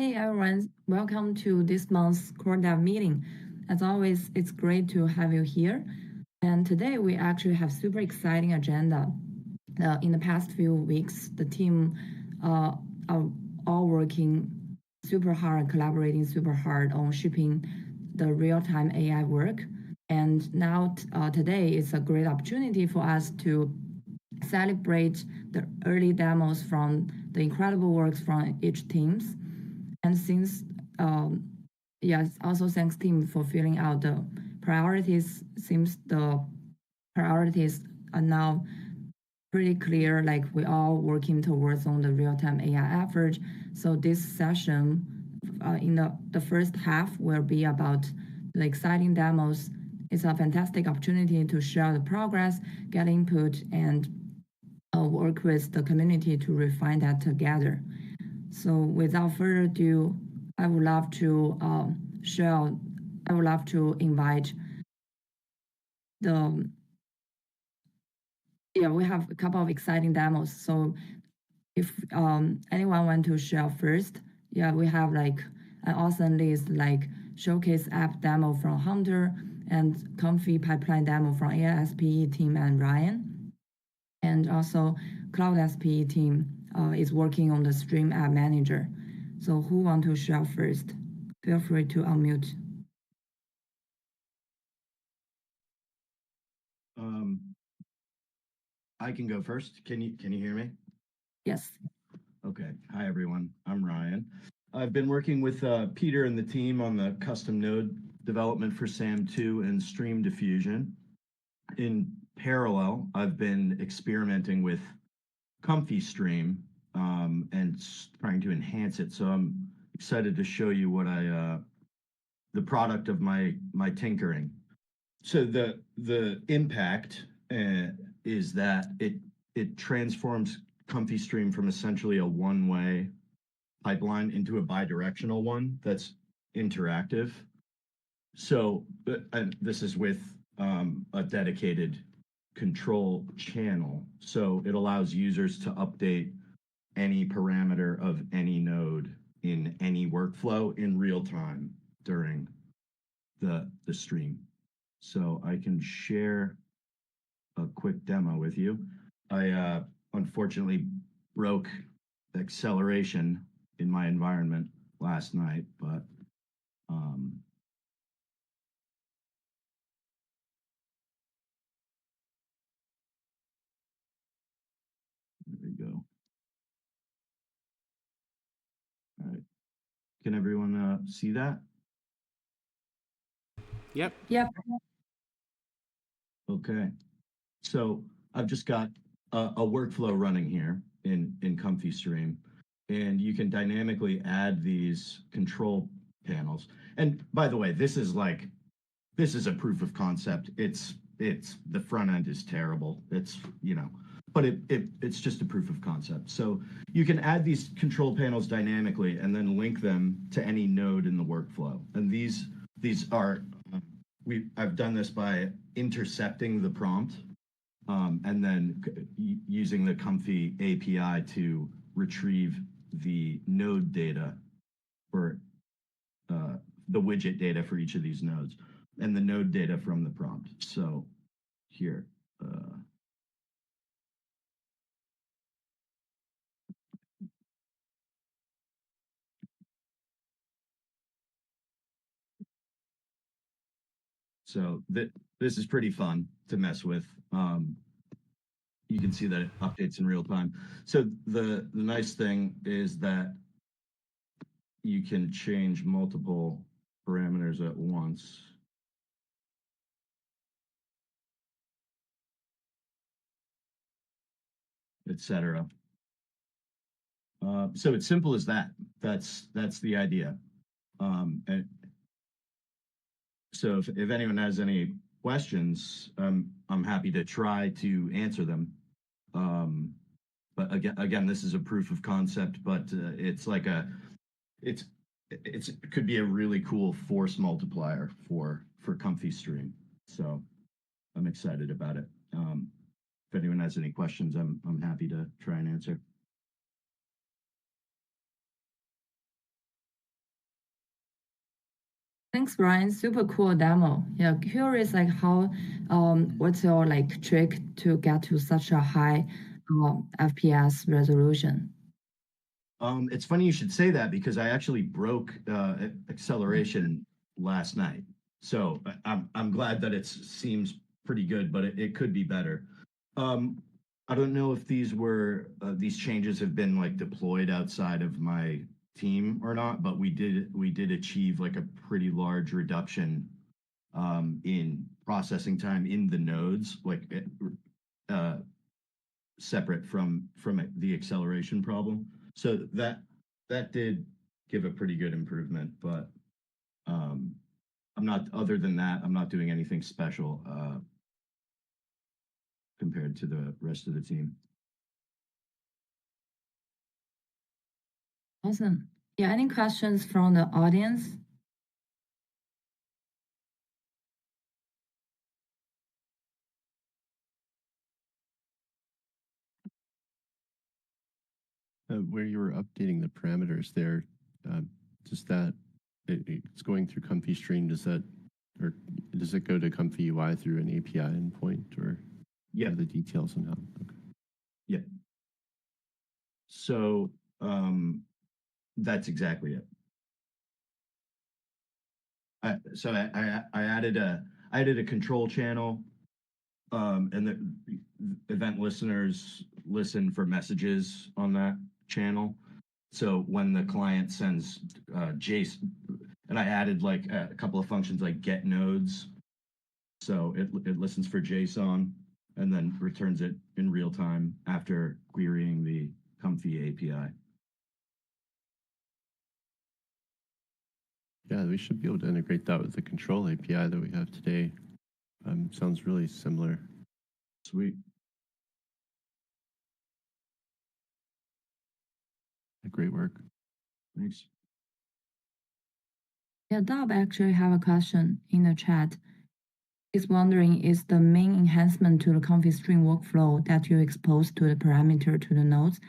Hey everyone, welcome to this month's Core Dev meeting. As always, it's great to have you here. And today we actually have super exciting agenda. In the past few weeks, the team are all working super hard, collaborating super hard on shipping the real-time AI work. And now today is a great opportunity for us to celebrate the early demos from the incredible works from each teams. And since, yes, also thanks team for filling out the priorities. Seems the priorities are now pretty clear, like we all working towards on the real-time AI effort. So this session in the first half will be about the exciting demos. It's a fantastic opportunity to share the progress, get input, and work with the community to refine that together. So without further ado, I would love to share. I would love to invite the we have a couple of exciting demos. So if anyone want to share first, we have like an awesome list like showcase app demo from Hunter and Comfy pipeline demo from AISPE team and Ryan, and also Cloud SPE team is working on the Stream App Manager. So who want to share first? Feel free to unmute. I can go first. Can you hear me? Yes. Okay. Hi everyone. I'm Ryan. I've been working with Peter and the team on the custom node development for SAM2 and Stream Diffusion. In parallel, I've been experimenting with Comfy Stream and trying to enhance it. So I'm excited to show you what the product of my tinkering. So the impact is that it transforms Comfy Stream from essentially a one-way pipeline into a bidirectional one that's interactive. So and this is with a dedicated control channel. So it allows users to update any parameter of any node in any workflow in real time during the stream. So I can share a quick demo with you. I unfortunately broke the acceleration in my environment last night, but there we go. All right. Can everyone see that? Yep. Yep. Okay. So I've just got a workflow running here in Comfy Stream, and you can dynamically add these control panels. And by the way, this is a proof of concept. It's the front end is terrible. It's but it's just a proof of concept. So you can add these control panels dynamically and then link them to any node in the workflow. And these are I've done this by intercepting the prompt and then using the Comfy API to retrieve the node data for the widget data for each of these nodes and the node data from the prompt. So here, so this is pretty fun to mess with. You can see that it updates in real time. So the nice thing is that you can change multiple parameters at once. Etc. So it's simple as that. That's the idea. And so if anyone has any questions, I'm happy to try to answer them. But again, this is a proof of concept, but it's like it could be a really cool force multiplier for Comfy Stream. So I'm excited about it. If anyone has any questions, I'm happy to try and answer. Thanks, Brian. Super cool demo. Yeah, curious like how what's your like trick to get to such a high FPS resolution? It's funny you should say that because I actually broke acceleration last night. So I'm glad that it seems pretty good, but it could be better. Um, I don't know if these changes have been like deployed outside of my team or not, but we did achieve like a pretty large reduction in processing time in the nodes, like uh, separate from the acceleration problem. So that did give a pretty good improvement, but um, I'm not. Other than that, I'm not doing anything special compared to the rest of the team. Awesome. Yeah, any questions from the audience? Where you were updating the parameters there, uh, does that it's going through Comfy Stream? Or does it go to Comfy UI through an API endpoint, or Yeah, the details on how? Okay. yeah. So that's exactly it. I added a control channel, and the event listeners listen for messages on that channel. So when the client sends JSON, and I added like a couple of functions like get nodes, so it listens for JSON and then returns it in real time after querying the Comfy API. Yeah, we should be able to integrate that with the control API that we have today. Sounds really similar. Sweet. Great work. Thanks. Yeah, Dub actually have a question in the chat. He's wondering, is the main enhancement to the Comfy Stream workflow that you expose to the parameter to the nodes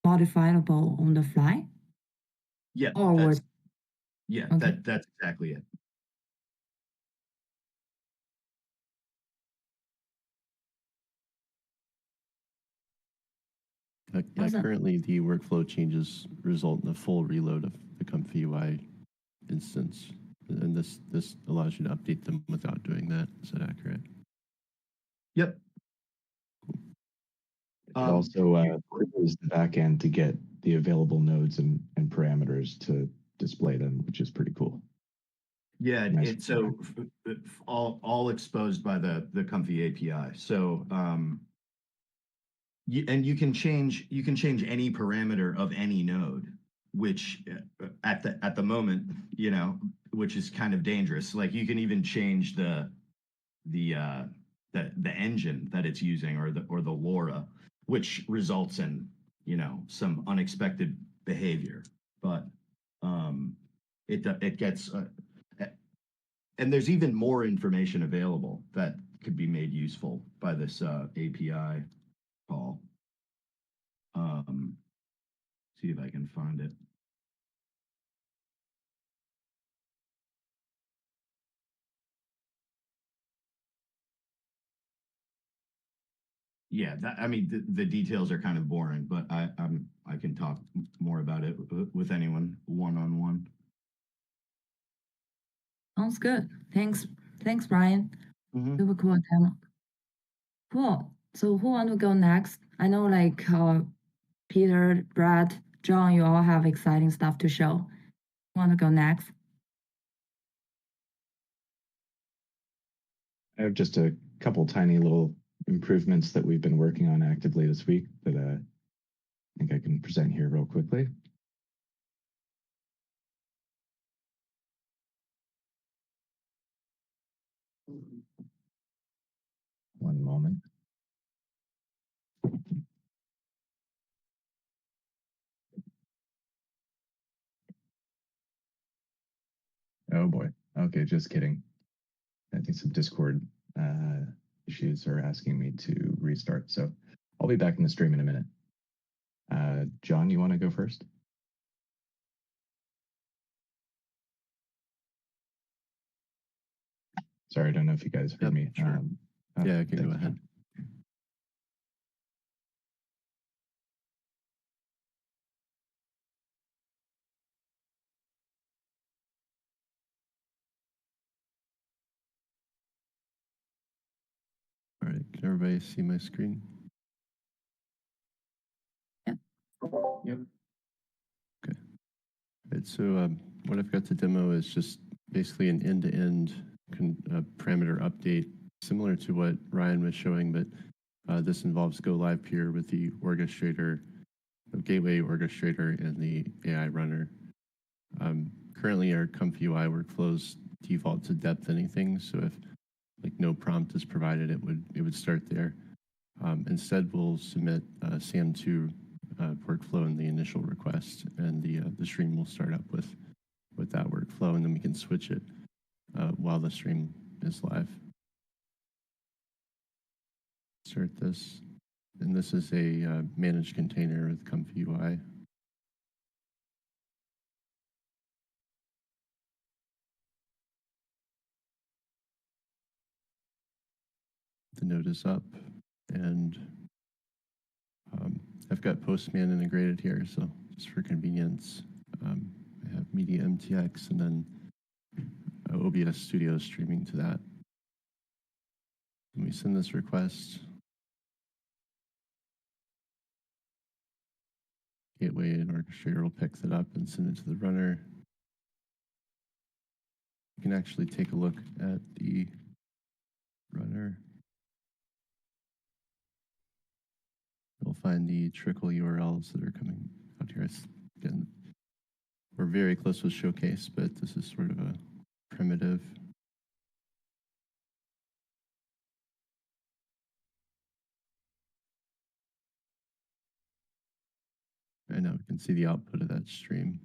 modifiable on the fly? Yeah, Or was okay. that's exactly it. Yeah, Awesome. currently the workflow changes result in a full reload of the Comfy UI instance, and this allows you to update them without doing that. Is that accurate? Yep. It also queries the backend to get the available nodes and parameters to display them, which is pretty cool. Yeah, Nice. it's so all exposed by the Comfy API. So you can change any parameter of any node, which at the moment, which is kind of dangerous. Like you can even change the uh the engine that it's using or the LoRa, which results in some unexpected behavior. But it gets and there's even more information available that could be made useful by this API call. See if I can find it. Yeah, I mean the details are kind of boring, but I can talk more about it with anyone one-on-one. Sounds good. Thanks, Brian. Mm-hmm. Super cool demo. Cool. So who want to go next? I know like Peter, Brad, John, you all have exciting stuff to show. Who want to go next? I have just a couple tiny little improvements that we've been working on actively this week that I think I can present here real quickly. One moment. Oh boy. Okay, just kidding. I think some Discord issues are asking me to restart. So I'll be back in the stream in a minute. John, you want to go first? Sorry, I don't know if you guys heard Yep, me. sure. Yeah, I can go thanks, ahead. John. All right, can everybody see my screen? Yeah. Yep. Okay. All right, so what I've got to demo is just basically an end-to-end parameter update, similar to what Ryan was showing, but this involves Go Livepeer with the orchestrator, gateway orchestrator, and the AI runner. Currently, our Comfy UI workflows default to depth anything, so if like no prompt is provided, it would start there. Instead, we'll submit SAM2 workflow in the initial request, and the stream will start up with that workflow, and then we can switch it while the stream is live. Start this, and this is a managed container with Comfy UI. The node is up, and I've got Postman integrated here, so just for convenience, I have Media MTX and then OBS Studio streaming to that. When we send this request, gateway and orchestrator will pick that up and send it to the runner. You can actually take a look at the runner. You'll find the trickle URLs that are coming out here. Again, we're very close with Showcase, but this is sort of a primitive. And now we can see the output of that stream.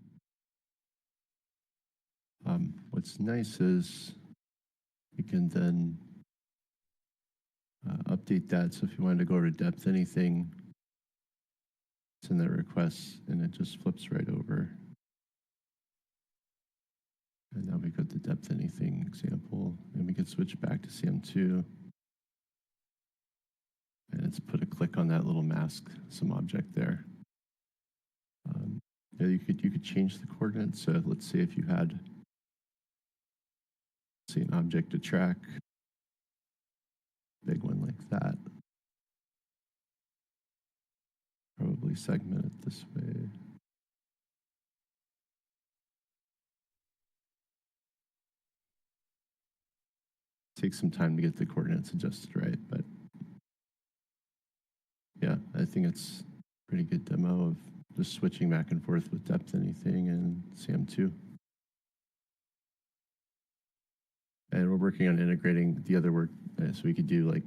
What's nice is we can then update that. So if you wanted to go to depth anything, send that request, and it just flips right over. And now we've got the depth anything example, and we can switch back to SAM2. And it's put a click on that little mask, some object there. Yeah, you could change the coordinates. So let's say if you had, say, an object to track, big one like that. Probably segment it this way. Takes some time to get the coordinates adjusted right, but yeah, I think it's a pretty good demo of just switching back and forth with depth anything and SAM2. And we're working on integrating the other work, so we could do like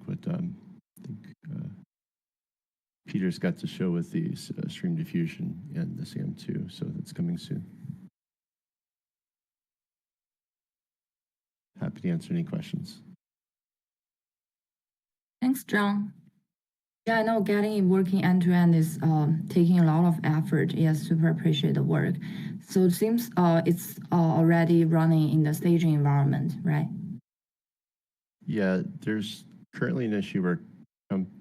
what I think Peter's got to show with the stream diffusion and the SAM2, so that's coming soon. Happy to answer any questions. Thanks, John. Yeah, I know getting it working end to end is taking a lot of effort. Yes, super appreciate the work. So it seems it's already running in the staging environment, right? Yeah, there's currently an issue where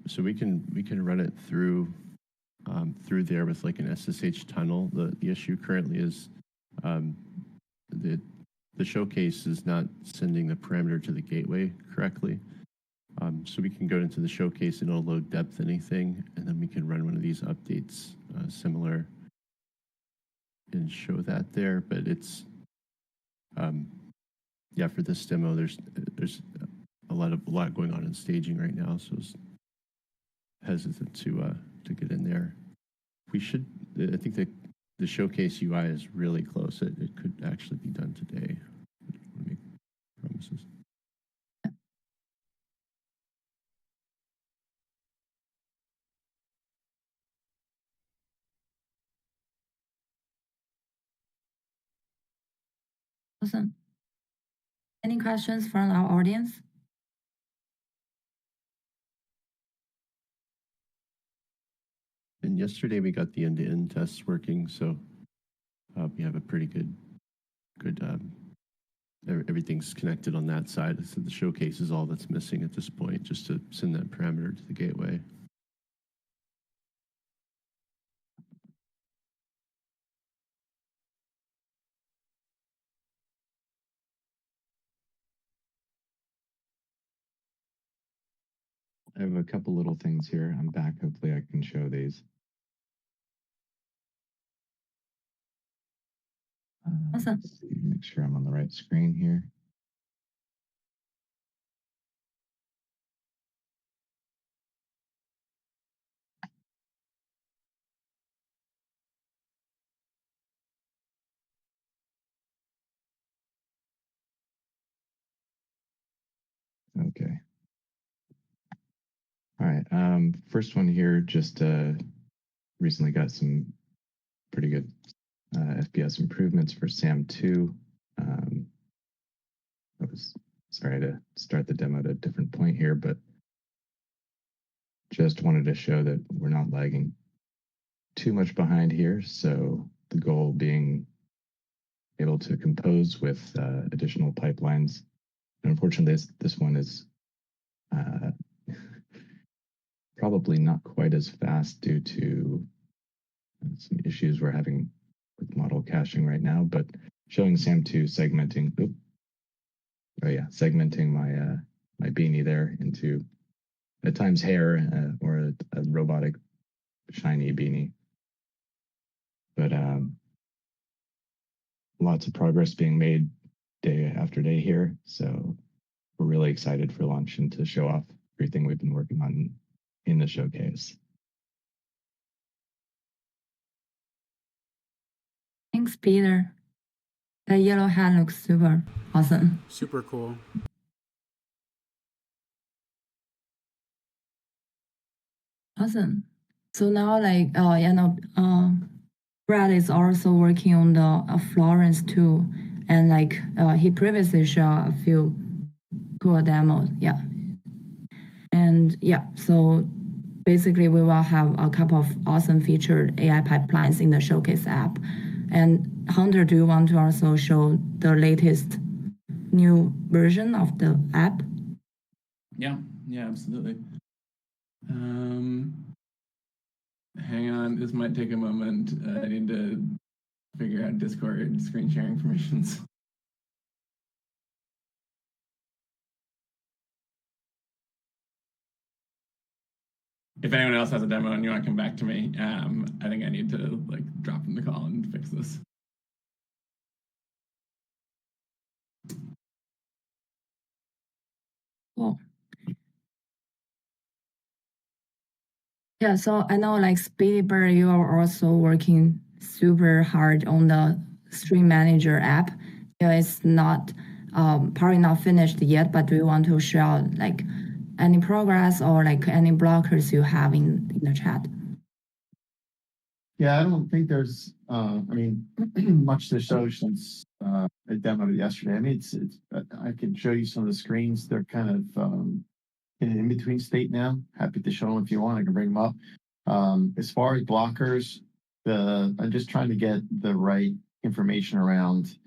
so we can run it through there with like an SSH tunnel. The issue currently is the showcase is not sending the parameter to the gateway correctly. So we can go into the showcase and it'll load depth anything, and then we can run one of these updates similar and show that there. But it's yeah, for this demo, there's a lot going on in staging right now, so it's hesitant to get in there. We should. I think that the showcase UI is really close. It could actually be done today. I don't want to make promises. Awesome. Any questions from our audience? And yesterday we got the end-to-end tests working, so we have a pretty good everything's connected on that side. So the showcase is all that's missing at this point, just to send that parameter to the gateway. I have a couple little things here. I'm back. Hopefully I can show these. Awesome. Let's see, make sure I'm on the right screen here. Okay. All right. First one here, just recently got some pretty good FPS improvements for SAM2. I was sorry to start the demo at a different point here, but just wanted to show that we're not lagging too much behind here. So the goal being able to compose with additional pipelines. And unfortunately, this one is probably not quite as fast due to some issues we're having with model caching right now, but showing SAM2 segmenting. Segmenting my beanie there into at times hair or a robotic shiny beanie. But lots of progress being made day after day here. So we're really excited for launch and to show off everything we've been working on in the showcase. Thanks, Peter. The yellow hat looks super awesome. Super cool. Awesome. So now, Brad is also working on the Florence too, and he previously showed a few cool demos. Yeah, and yeah, so basically we will have a couple of awesome featured AI pipelines in the showcase app. And Hunter, do you want to also show the latest new version of the app? Yeah, absolutely. Hang on, this might take a moment. I need to figure out Discord screen sharing permissions. If anyone else has a demo and you want to come back to me, I think I need to drop from the call and fix this. Cool. Yeah, so I know Speedy Bird, you are also working super hard on the Stream Manager app. Yeah, it's not probably not finished yet, but do you want to share any progress or any blockers you have in the chat? Yeah, I don't think there's, much to show since I demoed it yesterday. I mean, I can show you some of the screens. They're kind of in an in-between state now. Happy to show them if you want. I can bring them up. As far as blockers, I'm just trying to get the right information around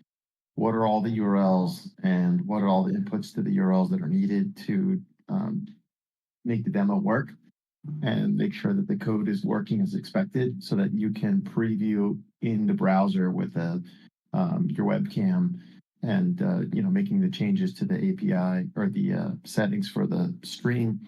what are all the URLs and what are all the inputs to the URLs that are needed to make the demo work, and make sure that the code is working as expected so that you can preview in the browser with your webcam and making the changes to the API or the settings for the stream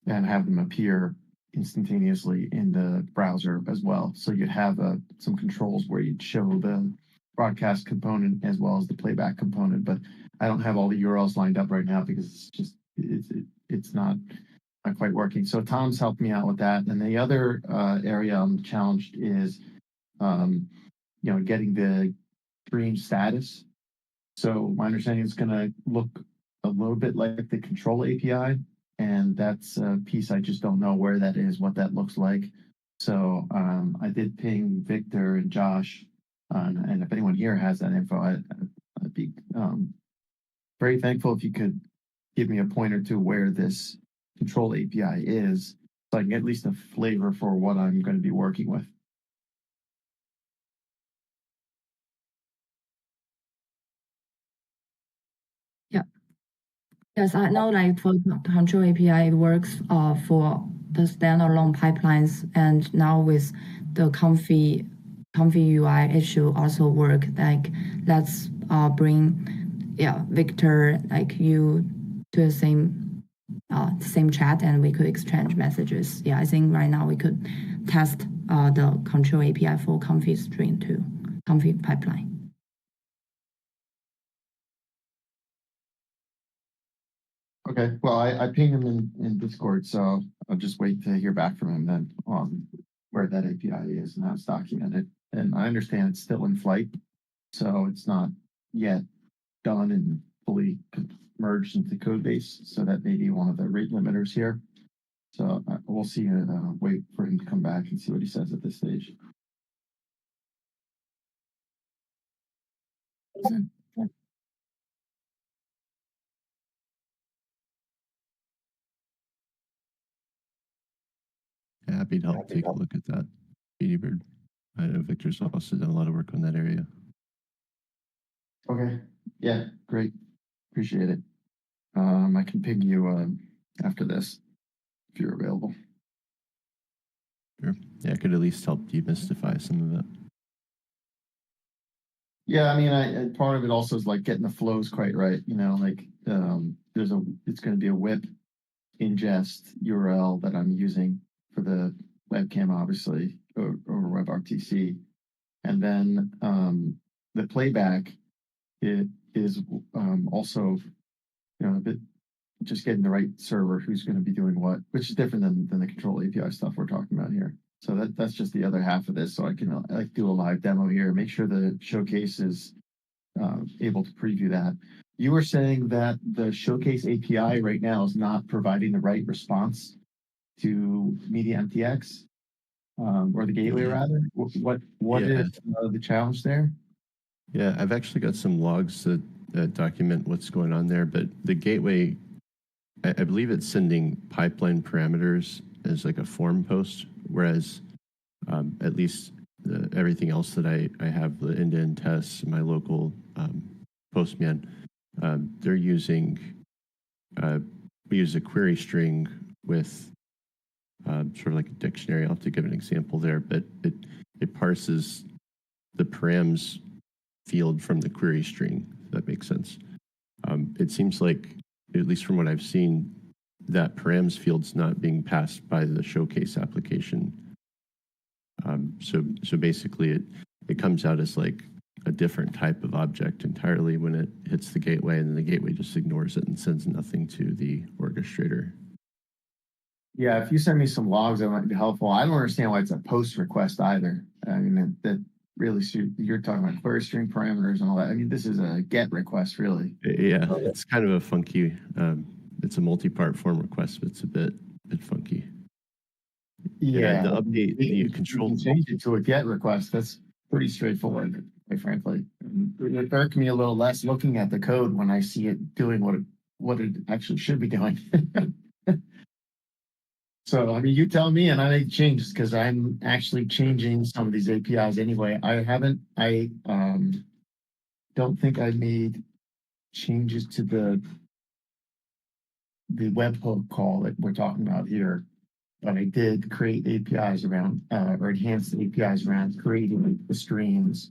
and have them appear instantaneously in the browser as well. So you'd have some controls where you'd show the broadcast component as well as the playback component. But I don't have all the URLs lined up right now because it's not quite working. So Tom's helped me out with that. And the other area I'm challenged is, getting the stream status. So my understanding is going to look a little bit like the control API, and that's a piece I just don't know where that is, what that looks like. So I did ping Victor and Josh, and if anyone here has that info, I'd be very thankful if you could give me a pointer to where this control API is, so I can get at least a flavor for what I'm going to be working with. Yes, I know like for control API, it works for the standalone pipelines, and now with the comfy UI, it should also work. Like let's bring Victor like you to the same chat, and we could exchange messages. Yeah, I think right now we could test the control API for comfy stream too, comfy pipeline. Okay, well, I pinged him in Discord, so I'll just wait to hear back from him then on where that API is and how it's documented. And I understand it's still in flight, so it's not yet done and fully merged into code base. So that may be one of the rate limiters here. So we'll see. Wait for him to come back and see what he says at this stage. Happy to help take a look at that. Beady Bird. I know Victor's also done a lot of work on that area. Okay. Yeah, great. Appreciate it. I can ping you after this if you're available. Sure. Yeah, I could at least help demystify some of it. Yeah, I mean, part of it also is like getting the flows quite right. You know, like it's going to be a whip ingest URL that I'm using for the webcam, obviously, over WebRTC, and then the playback it is also a bit just getting the right server who's going to be doing what, which is different than the control API stuff we're talking about here. So that's just the other half of this. So I can like do a live demo here, make sure the showcase is able to preview that. You were saying that the showcase API right now is not providing the right response to Media MTX or the gateway rather. What is the challenge there? Yeah, I've actually got some logs that document what's going on there, but the gateway, I believe it's sending pipeline parameters as like a form post, whereas at least everything else that I have, the end-to-end tests, my local Postman, they're using, we use a query string with sort of like a dictionary. I'll have to give an example there, but it parses the params field from the query string, if that makes sense. It seems like, at least from what I've seen, that params field's not being passed by the showcase application. So basically it comes out as like a different type of object entirely when it hits the gateway, and then the gateway just ignores it and sends nothing to the orchestrator. Yeah, if you send me some logs, that might be helpful. I don't understand why it's a post request either. I mean, that really you're talking about query string parameters and all that. I mean, this is a GET request, really. Yeah, it's kind of a funky. It's a multi-part form request, but it's a bit funky. Yeah, the update, the control. You can change it to a GET request. That's pretty straightforward, quite frankly. It irked me a little less looking at the code when I see it doing what it actually should be doing. So, I mean, you tell me and I make changes because I'm actually changing some of these APIs anyway. I don't think I made changes to the webhook call that we're talking about here, but I did create APIs around, or enhanced APIs around creating the streams.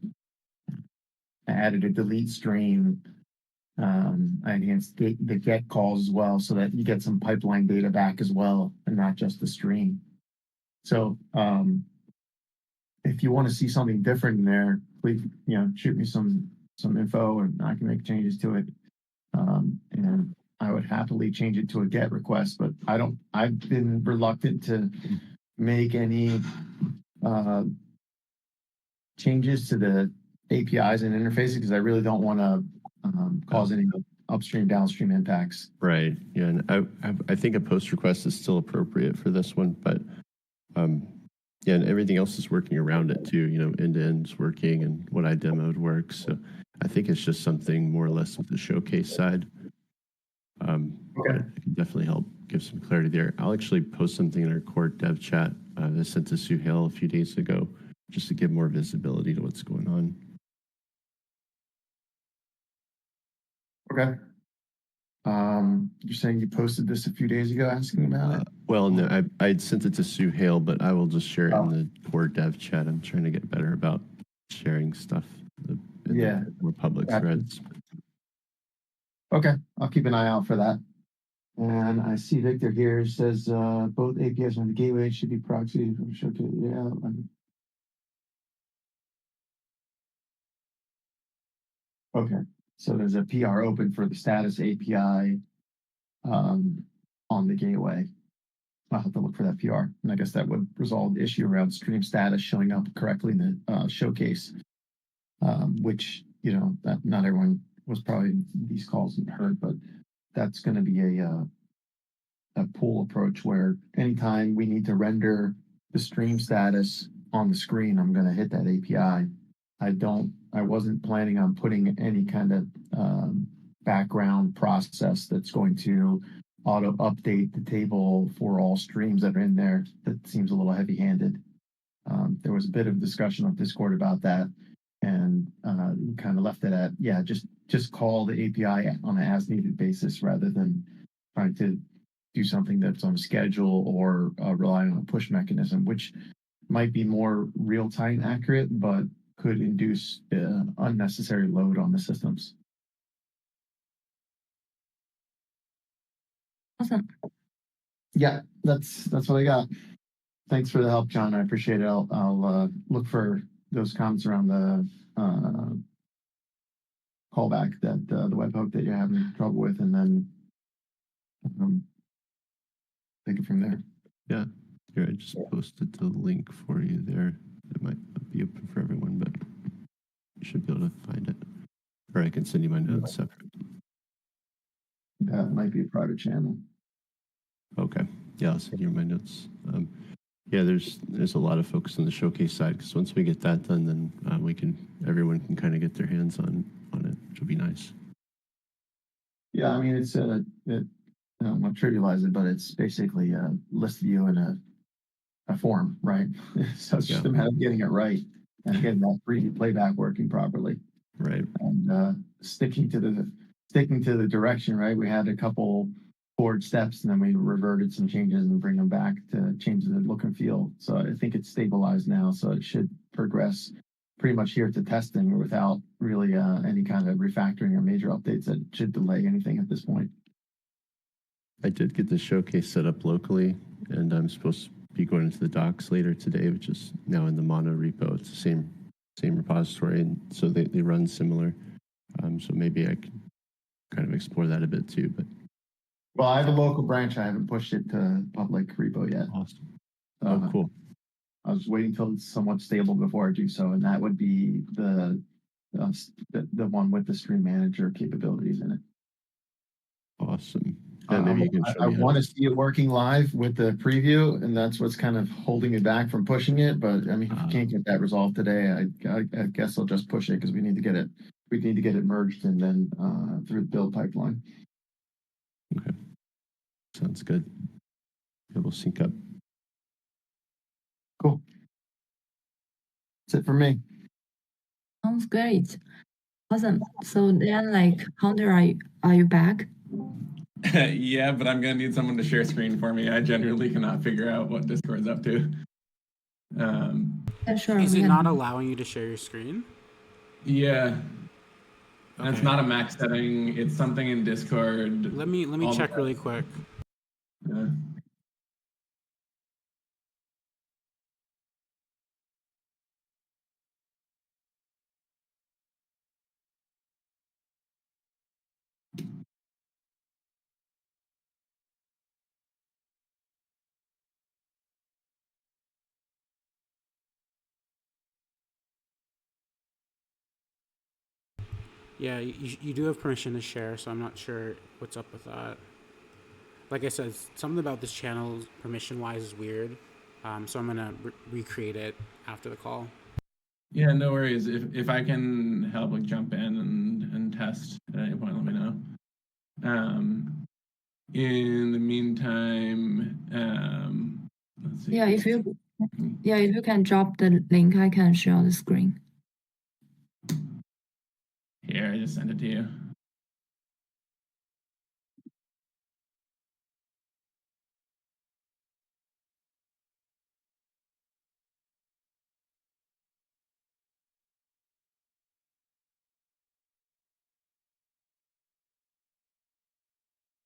I added a delete stream. I enhanced the get calls as well so that you get some pipeline data back as well and not just the stream. So if you want to see something different in there, please shoot me some info and I can make changes to it. And I would happily change it to a GET request, but I've been reluctant to make any changes to the APIs and interfaces because I really don't want to cause any upstream, downstream impacts. Right. Yeah. And I think a post request is still appropriate for this one, but yeah, and everything else is working around it too. End to end's working and what I demoed works. So I think it's just something more or less with the showcase side. Okay. It can definitely help give some clarity there. I'll actually post something in our core dev chat that I sent to Suhail a few days ago just to give more visibility to what's going on. Okay. You're saying you posted this a few days ago asking about it? Well, no, I'd sent it to Sue Hale, but I will just share it in Oh. the core dev chat. I'm trying to get better about sharing stuff in Yeah. the more public Gotcha. threads. Okay, I'll keep an eye out for that. And I see Victor here says both APIs on the gateway should be proxy. Yeah. Okay, so there's a PR open for the status API on the gateway. I'll have to look for that PR, and I guess that would resolve the issue around stream status showing up correctly in the showcase, which, you know, that not everyone was probably in these calls and heard, but that's going to be a pull approach where anytime we need to render the stream status on the screen, I'm going to hit that API. I wasn't planning on putting any kind of background process that's going to auto update the table for all streams that are in there. That seems a little heavy handed. There was a bit of discussion on Discord about that, and kind of left it at, yeah, just call the API on an as needed basis rather than trying to do something that's on a schedule or relying on a push mechanism, which might be more real time accurate, but could induce unnecessary load on the systems. Awesome. Yeah, that's what I got. Thanks for the help, John. I appreciate it. I'll look for those comments around the callback that the webhook that you're having trouble with, and then take it from there. Yeah, here I just posted the link for you there. It might not be open for everyone, but you should be able to find it. Or I can send you my notes separate. That might be a private channel. Okay, yeah, I'll send you my notes. Yeah, there's a lot of focus on the showcase side, because once we get that done, then everyone can kind of get their hands on it, which will be nice. Yeah, I mean, it's I don't want to trivialize it, but it's basically a list view in a form, right? So it's just a matter of getting it right and getting that preview playback working properly. Right. And sticking to the direction, right? We had a couple forward steps, and then we reverted some changes and bring them back to change the look and feel. So I think it's stabilized now, so it should progress pretty much here to testing without really any kind of refactoring or major updates that should delay anything at this point. I did get the showcase set up locally, and I'm supposed to be going into the docs later today, which is now in the mono repo. It's the same repository, and so they run similar. So maybe I can kind of explore that a bit too. But well, I have a local branch. I haven't pushed it to public repo yet. Awesome. Oh, cool. I was waiting until it's somewhat stable before I do so, and that would be the one with the stream manager capabilities in it. Awesome. Yeah, maybe you can show I me want to see it working live with the preview, and that's what's kind of holding me back from pushing it. But I mean, if you can't get that resolved today, I guess I'll just push it because we need to get it. We need to get it merged and then through the build pipeline. Okay, sounds good. Yeah, we'll sync up. Cool. That's it for me. Sounds great. Awesome. So then, like, Hunter, are you back? Yeah, but I'm gonna need someone to share screen for me. I genuinely cannot figure out what Discord's up to. Yeah, sure. Is it not allowing you to share your screen? Yeah. And it's Okay. not a max setting. It's something in Discord. Let me check really quick. Yeah. Yeah, you do have permission to share, so I'm not sure what's up with that. Like I said, something about this channel permission-wise is weird, so I'm gonna recreate it after the call. Yeah, no worries. If I can help, like, jump in and test at any point, let me know. In the meantime, let's see. Yeah, if you can drop the link, I can share the screen. Here, I just sent it to you.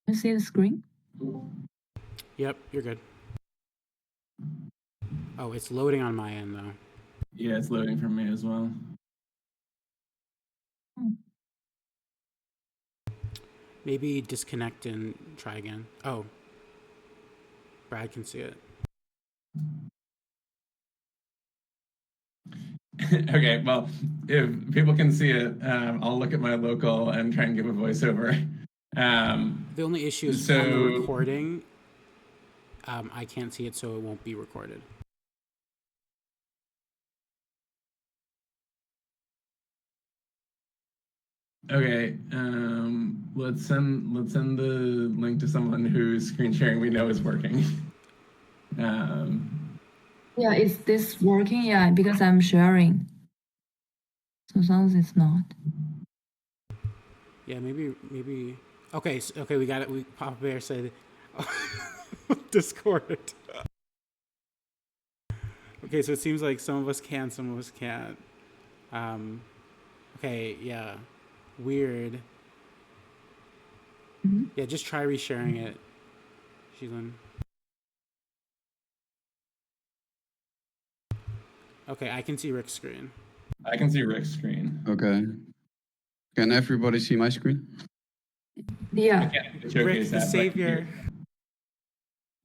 You see the screen? Yep, you're good. Oh, it's loading on my end though. Yeah, it's loading for me as well. Maybe disconnect and try again. Oh, Brad can see it. Okay, well, if people can see it, I'll look at my local and try and give a voiceover. The only issue is on the recording. I can't see it, so it won't be recorded. Okay, let's send the link to someone whose screen sharing we know is working. Yeah, is this working? Yeah, because I'm sharing. So sounds it's not. Yeah, maybe. Okay, okay, we got it. Papa Bear said Discord. Okay, so it seems like some of us can, some of us can't. Okay, yeah, weird. Mm-hmm. Yeah, just try resharing it, Shilin. Okay, I can see Rick's screen. I can see Rick's screen. Okay. Can everybody see my screen? Yeah. Rick, the savior.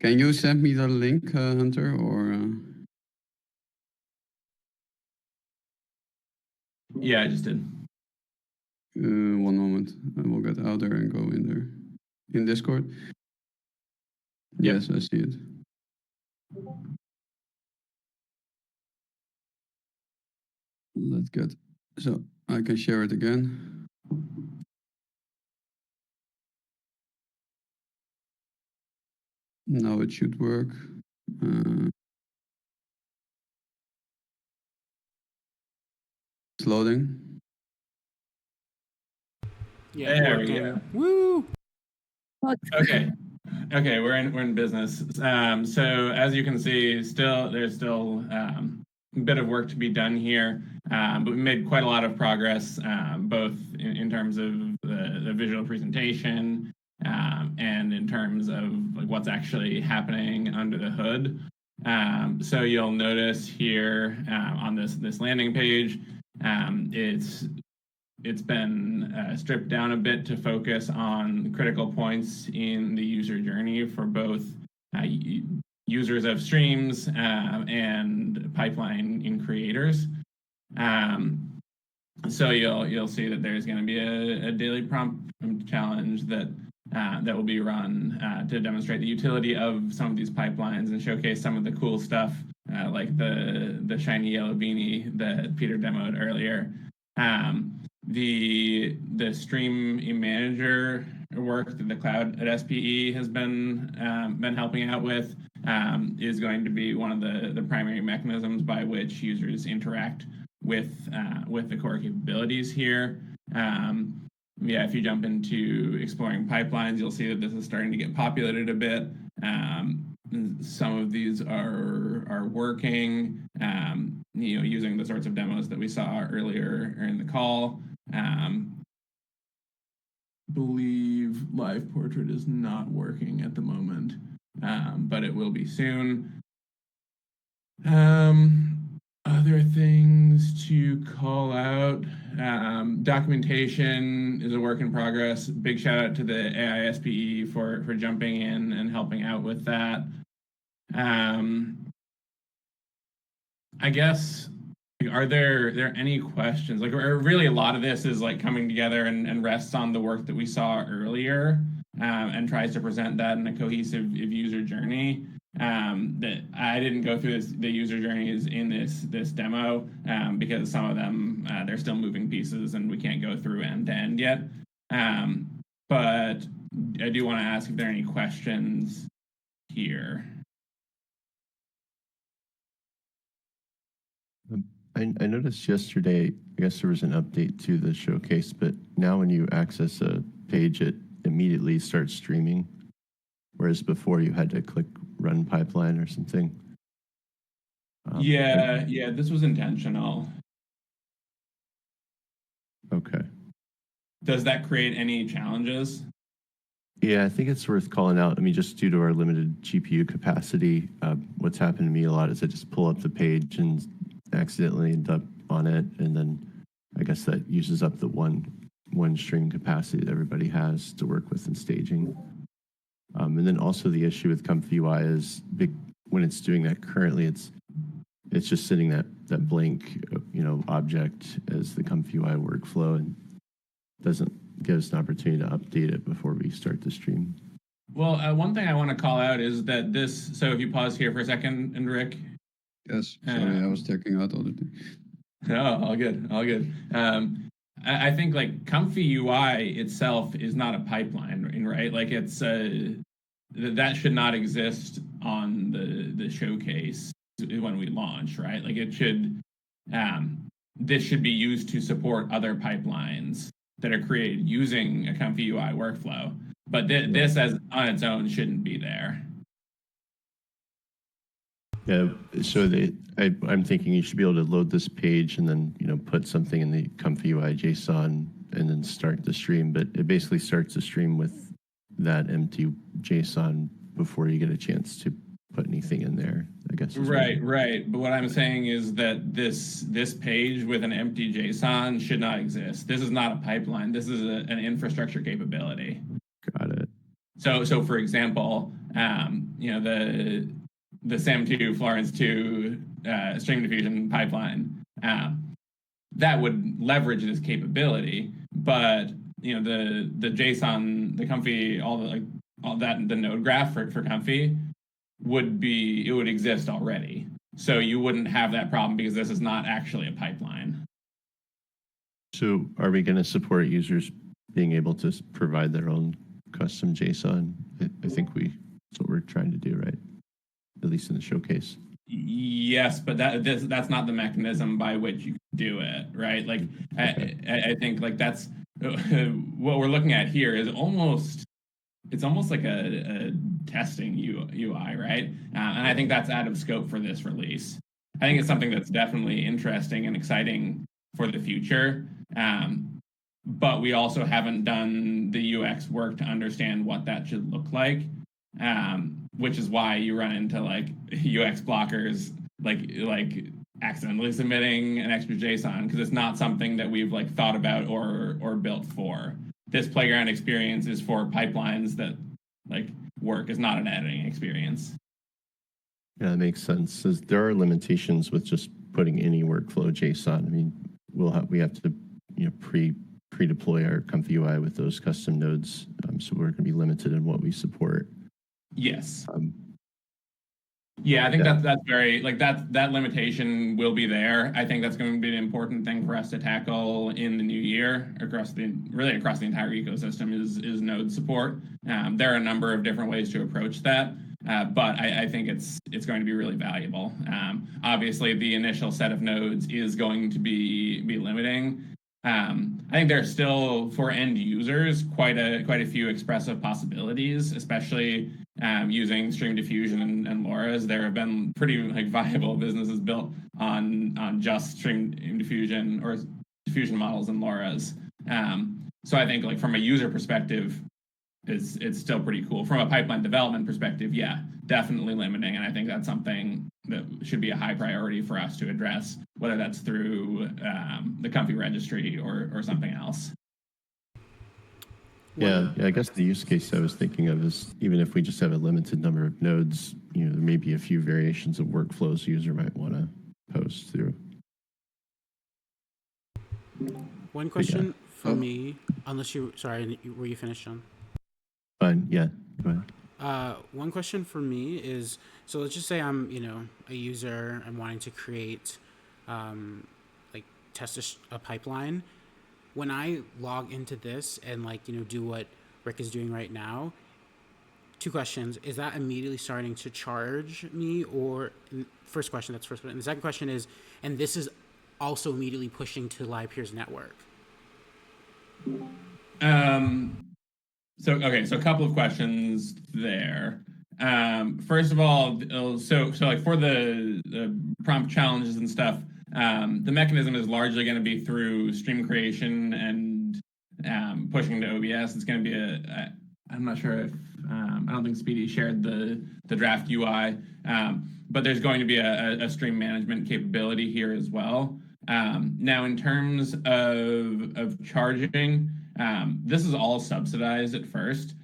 Can you send me the link, Hunter, or? Yeah, I just did. One moment. I will get out there and go in there. In Discord? Yep. Yes, I see it. Let's get, so I can share it again. Now it should work. It's loading. Yeah, there we go. Woo! Okay. Okay, we're in business. So as you can see, there's still a bit of work to be done here, but we made quite a lot of progress, both in terms of the visual presentation and in terms of like what's actually happening under the hood. So you'll notice here on this landing page, it's been stripped down a bit to focus on critical points in the user journey for both users of streams and pipeline in creators. So you'll see that there's going to be a daily prompt challenge that will be run to demonstrate the utility of some of these pipelines and showcase some of the cool stuff like the shiny yellow beanie that Peter demoed earlier. The stream manager work that the cloud at SPE has been helping out with is going to be one of the primary mechanisms by which users interact with the core capabilities here. Yeah, if you jump into exploring pipelines, you'll see that this is starting to get populated a bit. Some of these are working, using the sorts of demos that we saw earlier in the call. Believe Live Portrait is not working at the moment, but it will be soon. Other things to call out, documentation is a work in progress. Big shout out to the AISPE for jumping in and helping out with that. I guess, are there any questions? Like, really, a lot of this is like coming together and rests on the work that we saw earlier, and tries to present that in a cohesive user journey. That I didn't go through the user journeys in this demo because some of them they're still moving pieces and we can't go through end to end yet. But I do want to ask if there are any questions here. I noticed yesterday, I guess there was an update to the showcase, but now when you access a page, it immediately starts streaming, whereas before you had to click run pipeline or something. Yeah, this was intentional. Okay. Does that create any challenges? Yeah, I think it's worth calling out. I mean, just due to our limited GPU capacity, what's happened to me a lot is I just pull up the page and accidentally end up on it, and then I guess that uses up the one stream capacity that everybody has to work with in staging. And then also the issue with Comfy UI is when it's doing that currently, it's just sending that blank object as the Comfy UI workflow and doesn't give us an opportunity to update it before we start the stream. Well, one thing I want to call out is that this. So if you pause here for a second, and Rick. Yes, sorry, I was checking out all the things. Oh, all good, all good. I think like Comfy UI itself is not a pipeline, right? Like it's that should not exist on the showcase when we launch, right? Like it should. This should be used to support other pipelines that are created using a Comfy UI workflow. But this as on its own shouldn't be there. Yeah, so I'm thinking you should be able to load this page and then put something in the Comfy UI JSON and then start the stream. But it basically starts the stream with that empty JSON before you get a chance to put anything in there, I guess. Right. But what I'm saying is that this page with an empty JSON should not exist. This is not a pipeline. This is an infrastructure capability. Got it. So for example, the SAM2 Florence 2 stream diffusion pipeline that would leverage this capability, but the JSON, the Comfy, all that, the node graph for Comfy would exist already. So you wouldn't have that problem because this is not actually a pipeline. So are we going to support users being able to provide their own custom JSON? I think that's what we're trying to do, right? At least in the showcase. Yes, but that's not the mechanism by which you do it, right? Like okay. I think like that's what we're looking at here is almost like a testing UI, right? And I think that's out of scope for this release. I think it's something that's definitely interesting and exciting for the future. But we also haven't done the UX work to understand what that should look like. Which is why you run into like UX blockers, like accidentally submitting an extra JSON because it's not something that we've like thought about or built for. This playground experience is for pipelines that like work, is not an editing experience. Yeah, that makes sense. There are limitations with just putting any workflow JSON. I mean, we have to pre-deploy our Comfy UI with those custom nodes, so we're going to be limited in what we support. Yes. Yeah, I think that's very like that limitation will be there. I think that's going to be an important thing for us to tackle in the new year across the entire ecosystem is node support. There are a number of different ways to approach that, but I think it's going to be really valuable. Obviously, the initial set of nodes is going to be limiting. I think there's still for end users quite a few expressive possibilities, especially using stream diffusion and LoRa's. There have been pretty like viable businesses built on just stream diffusion or diffusion models and LoRa's. So I think like from a user perspective, it's still pretty cool. From a pipeline development perspective, yeah, definitely limiting, and I think that's something that should be a high priority for us to address, whether that's through the Comfy registry or something else. Yeah, I guess the use case I was thinking of is even if we just have a limited number of nodes, there may be a few variations of workflows a user might want to post through. One question for me, unless were you finished, John? Fine, yeah, go ahead. One question for me is, so let's just say I'm, a user, I'm wanting to create, test a pipeline. When I log into this and do what Rick is doing right now, two questions. Is that immediately starting to charge me or first question, that's first. And the second question is, and this is also immediately pushing to Livepeer's network. So a couple of questions there. First of all, so like for the prompt challenges and stuff, the mechanism is largely going to be through stream creation and pushing to OBS. It's going to be I'm not sure if I don't think Speedy shared the draft UI, but there's going to be a stream management capability here as well. Now, in terms of charging, this is all subsidized at first.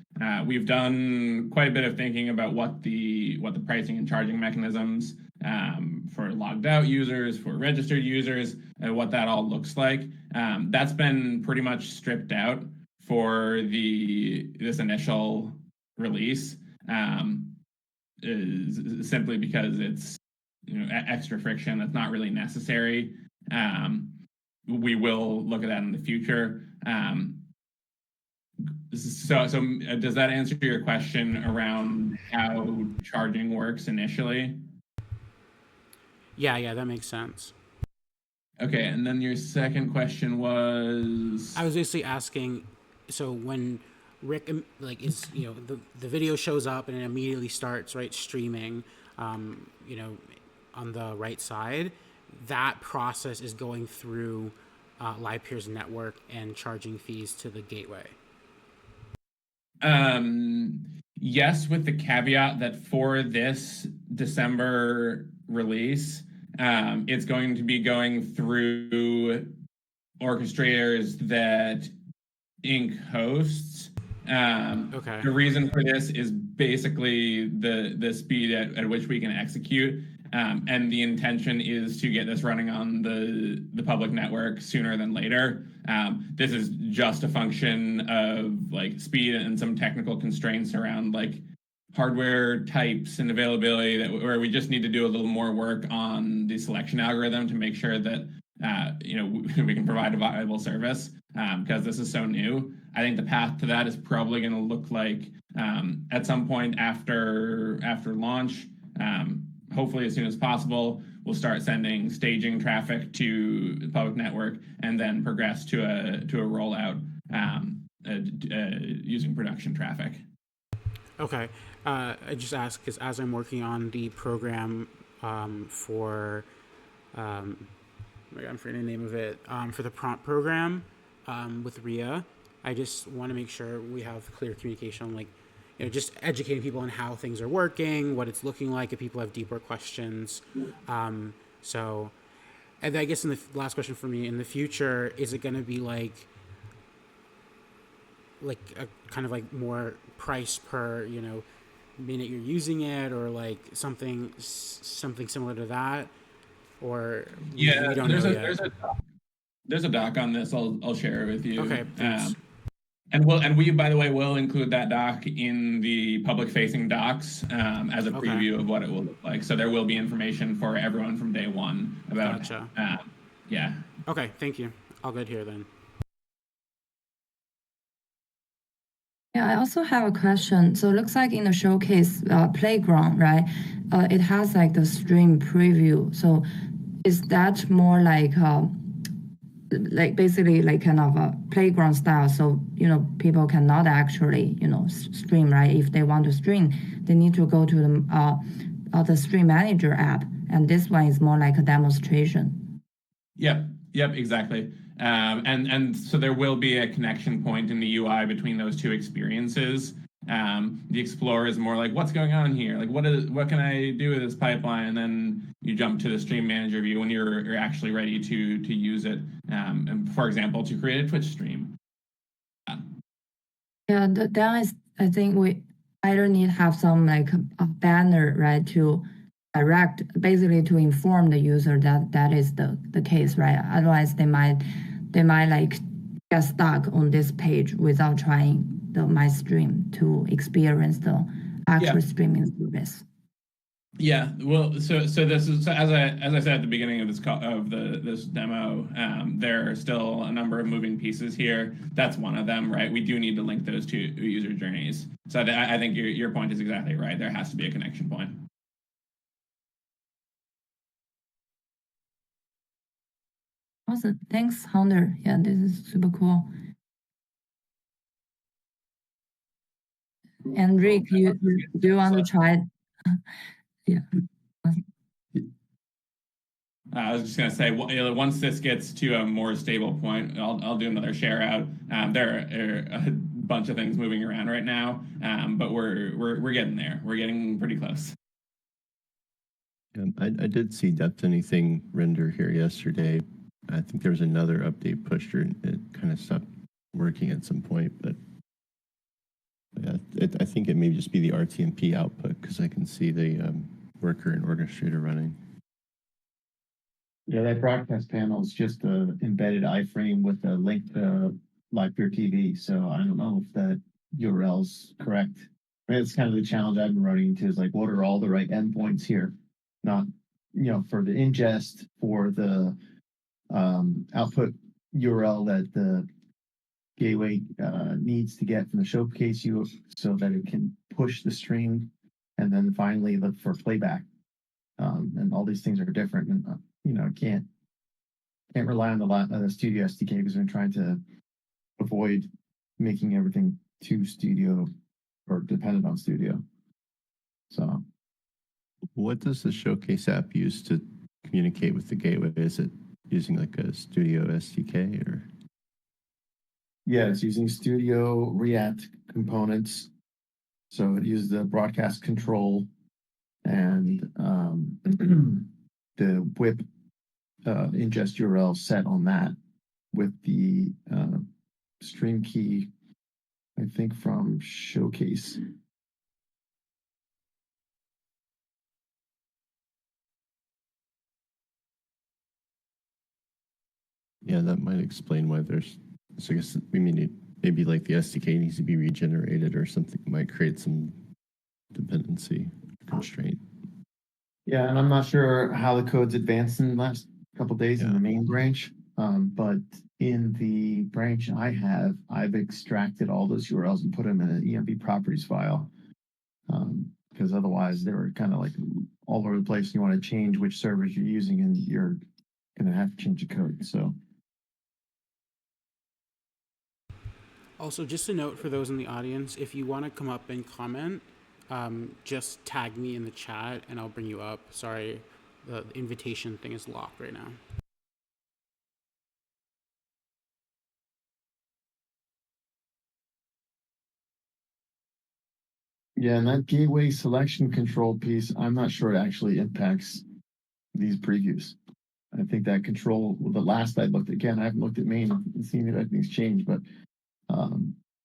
We've done quite a bit of thinking about what the pricing and charging mechanisms for logged out users, for registered users, what that all looks like. That's been pretty much stripped out for this initial release, is simply because it's extra friction that's not really necessary. We will look at that in the future. So does that answer your question around how charging works initially? Yeah, that makes sense. Okay, and then your second question was... I was basically asking, so when Rick is the video shows up and it immediately starts streaming, on the right side, that process is going through Livepeer's network and charging fees to the gateway. Yes, with the caveat that for this December release, it's going to be going through orchestrators that Inc. hosts. Okay. The reason for this is basically the speed at which we can execute. And the intention is to get this running on the public network sooner than later. This is just a function of speed and some technical constraints around hardware types and availability where we just need to do a little more work on the selection algorithm to make sure that we can provide a viable service because this is so new. I think the path to that is probably going to look like at some point after launch. Hopefully as soon as possible, we'll start sending staging traffic to the public network and then progress to a rollout using production traffic. Okay. I just asked because as I'm working on the program for, I'm forgetting the name of it, for the prompt program with RIA, I just want to make sure we have clear communication on just educating people on how things are working, what it's looking like, if people have deeper questions. So, and I guess in the last question for me, in the future, is it going to be like a kind of more price per, minute you're using it, or something similar to that? Or yeah, we don't know yet. There's a doc on this. I'll share it with you. Okay, thanks. And we, by the way, will include that doc in the public-facing docs as a preview of what it will look like. So there will be information for everyone from day one about. Gotcha. Yeah. Okay, thank you. All good here then. Yeah, I also have a question. So it looks like in the showcase playground, right? It has the stream preview. So is that more basically kind of a playground style? So people cannot actually stream, right? If they want to stream, they need to go to the Stream Manager app, and this one is more like a demonstration. Yep, exactly. And so there will be a connection point in the UI between those two experiences. The Explorer is more like, what's going on here? What can I do with this pipeline? And then you jump to the Stream Manager view when you're actually ready to use it. And for example, to create a Twitch stream. Yeah, then I think we either need to have some a banner, right, to direct, basically to inform the user that is the case, right? Otherwise, they might get stuck on this page without trying my stream to experience the actual streaming service. Yeah, well, so this is as I said at the beginning of this demo, there are still a number of moving pieces here. That's one of them, right? We do need to link those two user journeys. So I think your point is exactly right. There has to be a connection point. Awesome, thanks, Hunter. Yeah, this is super cool. And Rick, do you want to try it? Yeah. I was just going to say, once this gets to a more stable point, I'll do another share out. There are a bunch of things moving around right now, but we're getting there. We're getting pretty close. I did see Depth Anything render here yesterday. I think there was another update pushed, or it kind of stopped working at some point, but yeah, I think it may just be the RTMP output because I can see the worker and orchestrator running. Yeah, that broadcast panel is just a embedded iframe with a link to Livepeer TV. So I don't know if that URL's correct. I mean, it's kind of the challenge I've been running into is like, what are all the right endpoints here? Not, for the ingest, for the output URL that the gateway needs to get from the showcase you so that it can push the stream, and then finally look for playback. And all these things are different, and can't rely on the Studio SDK because we're trying to avoid making everything too Studio or dependent on Studio. So, what does the Showcase app use to communicate with the gateway? Is it using like a Studio SDK or? Yeah, it's using Studio React components. So it uses the broadcast control and the WIP ingest URL set on that with the stream key, I think from Showcase. Yeah, that might explain why there's. So I guess we mean maybe like the SDK needs to be regenerated or something. Might create some dependency constraint. Yeah, and I'm not sure how the code's advanced in the last couple days in the main branch, but in the branch I've extracted all those URLs and put them in an EMB properties file, because otherwise they were kind of like all over the place. You want to change which servers you're using, and you're going to have to change the code. So. Also, just a note for those in the audience, if you want to come up and comment, just tag me in the chat and I'll bring you up. Sorry, the invitation thing is locked right now. Yeah, and that gateway selection control piece, I'm not sure it actually impacts these previews. I think that control, the last I looked, again, I haven't looked at main and seen if anything's changed, but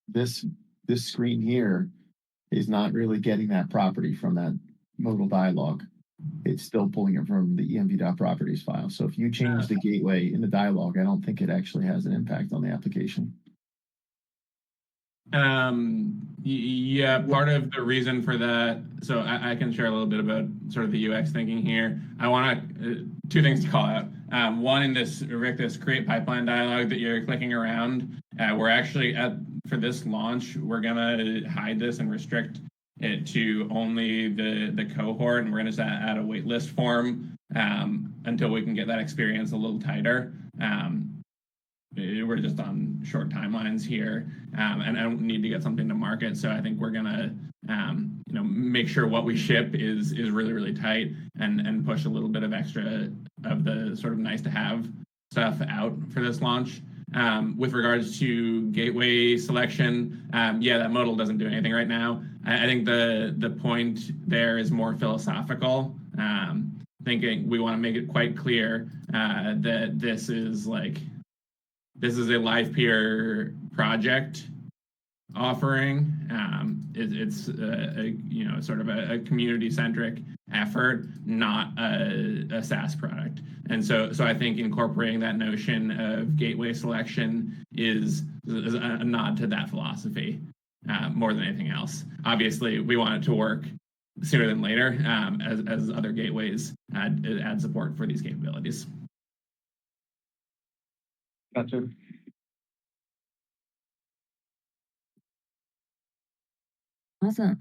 this screen here is not really getting that property from that modal dialog. It's still pulling it from the env.properties file. So if you change the gateway in the dialog, I don't think it actually has an impact on the application. Yeah, part of the reason for that, so I can share a little bit about sort of the UX thinking here. I want to, two things to call out. One, in this, Rick, this create pipeline dialog that you're clicking around, we're actually for this launch, we're gonna hide this and restrict it to only the cohort, and we're gonna just add a waitlist form until we can get that experience a little tighter. We're just on short timelines here, and I don't need to get something to market. So I think we're gonna, make sure what we ship is really, really tight, and push a little bit of extra of the sort of nice to have stuff out for this launch. With regards to gateway selection, yeah, that modal doesn't do anything right now. I think the point there is more philosophical. Thinking we want to make it quite clear that this is a Livepeer project offering. It's sort of a community-centric effort, not a SaaS product. And so I think incorporating that notion of gateway selection is a nod to that philosophy more than anything else. Obviously, we want it to work sooner than later as other gateways add support for these capabilities. Gotcha. Awesome.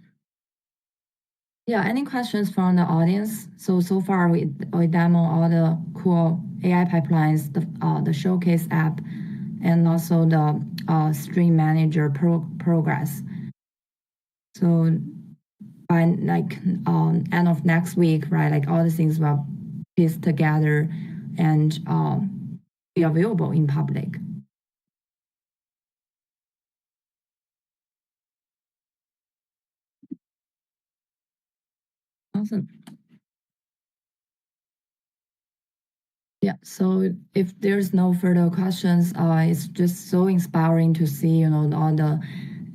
Yeah, any questions from the audience? So far we demo all the cool AI pipelines, the Showcase app, and also the Stream Manager progress. So by end of next week, right? All the things will piece together and be available in public. Awesome. Yeah, so if there's no further questions, it's just so inspiring to see, all the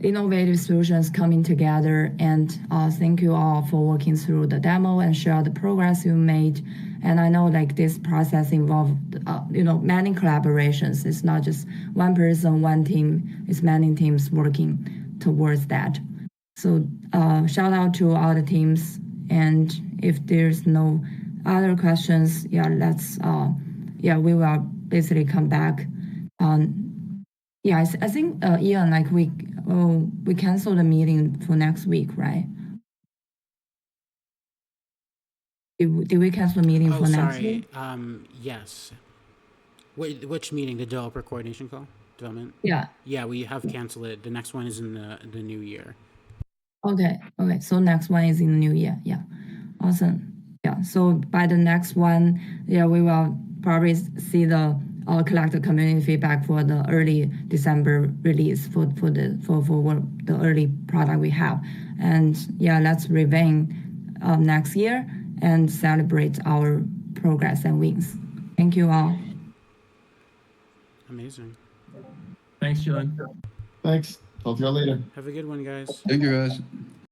innovative solutions coming together. And thank you all for working through the demo and share the progress you made. And I know like this process involved, many collaborations. It's not just one person, one team. It's many teams working towards that. So shout out to all the teams. And if there's no other questions, we will basically come back. I think Ian, like we canceled the meeting for next week, right? Did we cancel the meeting for next week? Yes. Which meeting? The developer coordination call? Development? Yeah. Yeah, we have canceled it. The next one is in the new year. Okay. So next one is in the new year. Yeah. Awesome. Yeah. So by the next one, we will probably see the collect the community feedback for the early December release for the early product we have, and let's review next year and celebrate our progress and wins. Thank you all. Amazing. Thanks, Julian. Thanks. Talk to y'all later. Have a good one, guys. Thank you, guys.